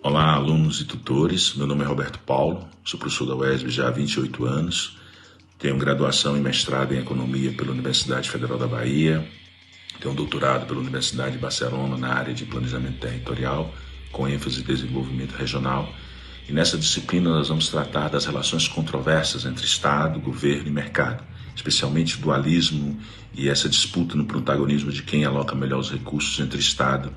Olá, alunos e tutores. Meu nome é Roberto Paulo, sou professor da UESB já há 28 anos, tenho graduação e mestrado em Economia pela Universidade Federal da Bahia, tenho um doutorado pela Universidade de Barcelona na área de Planejamento Territorial, com ênfase em Desenvolvimento Regional. E nessa disciplina nós vamos tratar das relações controversas entre Estado, governo e mercado, especialmente o dualismo e essa disputa no protagonismo de quem aloca melhor os recursos entre Estado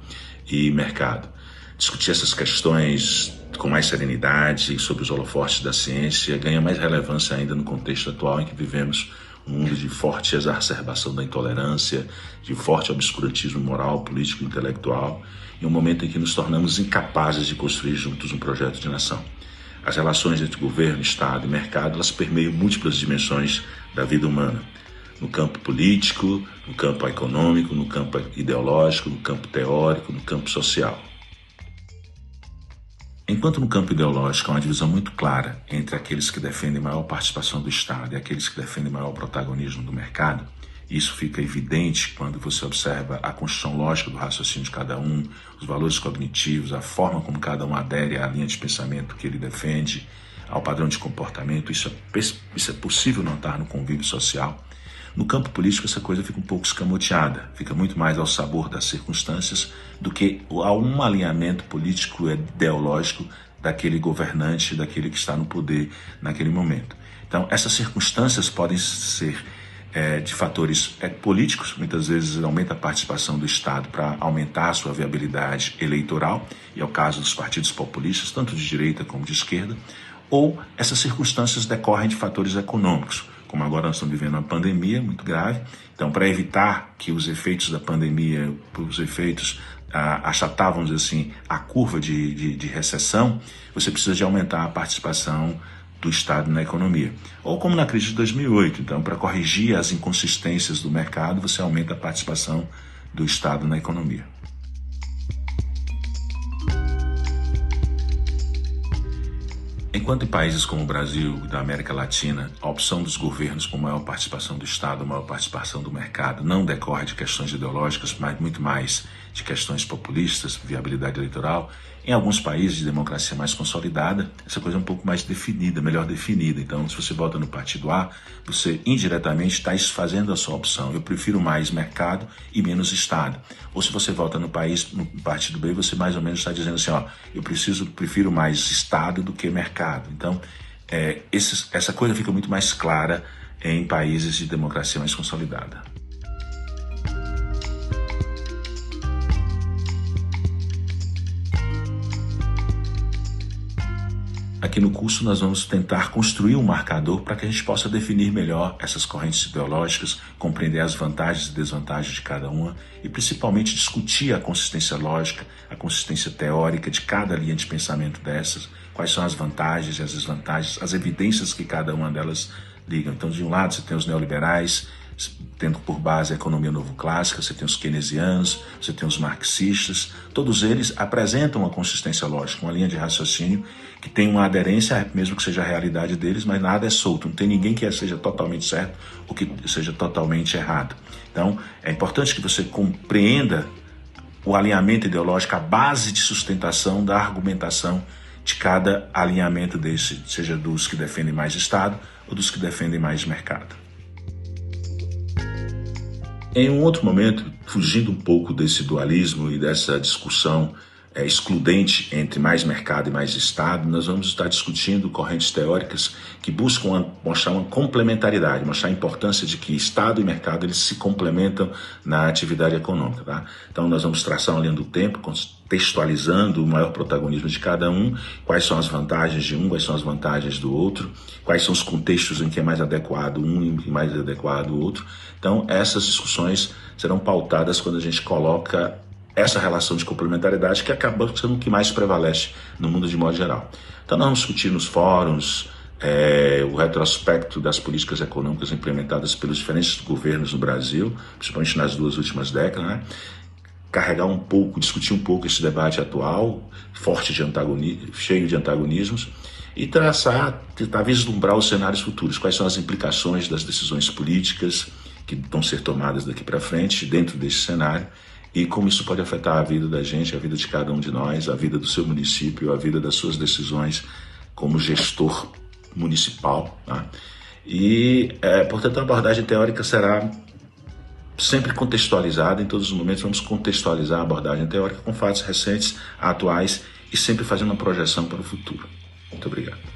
e mercado. Discutir essas questões com mais serenidade sob os holofotes da ciência ganha mais relevância ainda no contexto atual em que vivemos um mundo de forte exacerbação da intolerância, de forte obscurantismo moral, político e intelectual, em um momento em que nos tornamos incapazes de construir juntos um projeto de nação. As relações entre governo, Estado e mercado, elas permeiam múltiplas dimensões da vida humana. No campo político, no campo econômico, no campo ideológico, no campo teórico, no campo social. Enquanto no campo ideológico há uma divisão muito clara entre aqueles que defendem maior participação do Estado e aqueles que defendem maior protagonismo do mercado, isso fica evidente quando você observa a construção lógica do raciocínio de cada um, os valores cognitivos, a forma como cada um adere à linha de pensamento que ele defende, ao padrão de comportamento. Isso é possível notar no convívio social. No campo político essa coisa fica um pouco escamoteada, fica muito mais ao sabor das circunstâncias do que a um alinhamento político e ideológico daquele governante, daquele que está no poder naquele momento. Então essas circunstâncias podem ser de fatores políticos, muitas vezes aumenta a participação do Estado para aumentar a sua viabilidade eleitoral, e é o caso dos partidos populistas, tanto de direita como de esquerda, ou essas circunstâncias decorrem de fatores econômicos, como agora nós estamos vivendo uma pandemia muito grave. Então, para evitar que os efeitos da pandemia, os efeitos achatar, vamos dizer assim, a curva de recessão, você precisa de aumentar a participação do Estado na economia. Ou como na crise de 2008, então, para corrigir as inconsistências do mercado, você aumenta a participação do Estado na economia. Enquanto em países como o Brasil e da América Latina, a opção dos governos com maior participação do Estado, maior participação do mercado, não decorre de questões ideológicas, mas muito mais de questões populistas, viabilidade eleitoral, em alguns países de democracia mais consolidada, essa coisa é um pouco mais definida, melhor definida. Então, se você vota no partido A, você indiretamente está fazendo a sua opção. Eu prefiro mais mercado e menos Estado. Ou se você vota no partido B, você mais ou menos está dizendo assim, eu prefiro mais Estado do que mercado. Então, essa coisa fica muito mais clara em países de democracia mais consolidada. Aqui no curso nós vamos tentar construir um marcador para que a gente possa definir melhor essas correntes ideológicas, compreender as vantagens e desvantagens de cada uma e principalmente discutir a consistência lógica, a consistência teórica de cada linha de pensamento dessas, quais são as vantagens e as desvantagens, as evidências que cada uma delas ligam. Então, de um lado você tem os neoliberais, tendo por base a economia novo-clássica, você tem os keynesianos, você tem os marxistas, todos eles apresentam uma consistência lógica, uma linha de raciocínio que tem uma aderência, mesmo que seja a realidade deles, mas nada é solto, não tem ninguém que seja totalmente certo ou que seja totalmente errado. Então, é importante que você compreenda o alinhamento ideológico, a base de sustentação da argumentação de cada alinhamento desse, seja dos que defendem mais Estado ou dos que defendem mais mercado. Em um outro momento, fugindo um pouco desse dualismo e dessa discussão excludente entre mais mercado e mais Estado, nós vamos estar discutindo correntes teóricas que buscam mostrar uma complementaridade, mostrar a importância de que Estado e mercado eles se complementam na atividade econômica. Tá? Então nós vamos traçar uma linha do tempo, contextualizando o maior protagonismo de cada um, quais são as vantagens de um, quais são as vantagens do outro, quais são os contextos em que é mais adequado um e mais adequado o outro. Então essas discussões serão pautadas quando a gente coloca essa relação de complementaridade que acaba sendo o que mais prevalece no mundo de modo geral. Então nós vamos discutir nos fóruns o retrospecto das políticas econômicas implementadas pelos diferentes governos no Brasil, principalmente nas 2 últimas décadas, né? Discutir um pouco esse debate atual, cheio de antagonismos, e tentar vislumbrar os cenários futuros, quais são as implicações das decisões políticas que vão ser tomadas daqui para frente, dentro desse cenário, e como isso pode afetar a vida da gente, a vida de cada um de nós, a vida do seu município, a vida das suas decisões como gestor municipal. Tá? E, portanto, a abordagem teórica será sempre contextualizada, em todos os momentos vamos contextualizar a abordagem teórica com fatos recentes, atuais e sempre fazendo uma projeção para o futuro. Muito obrigado.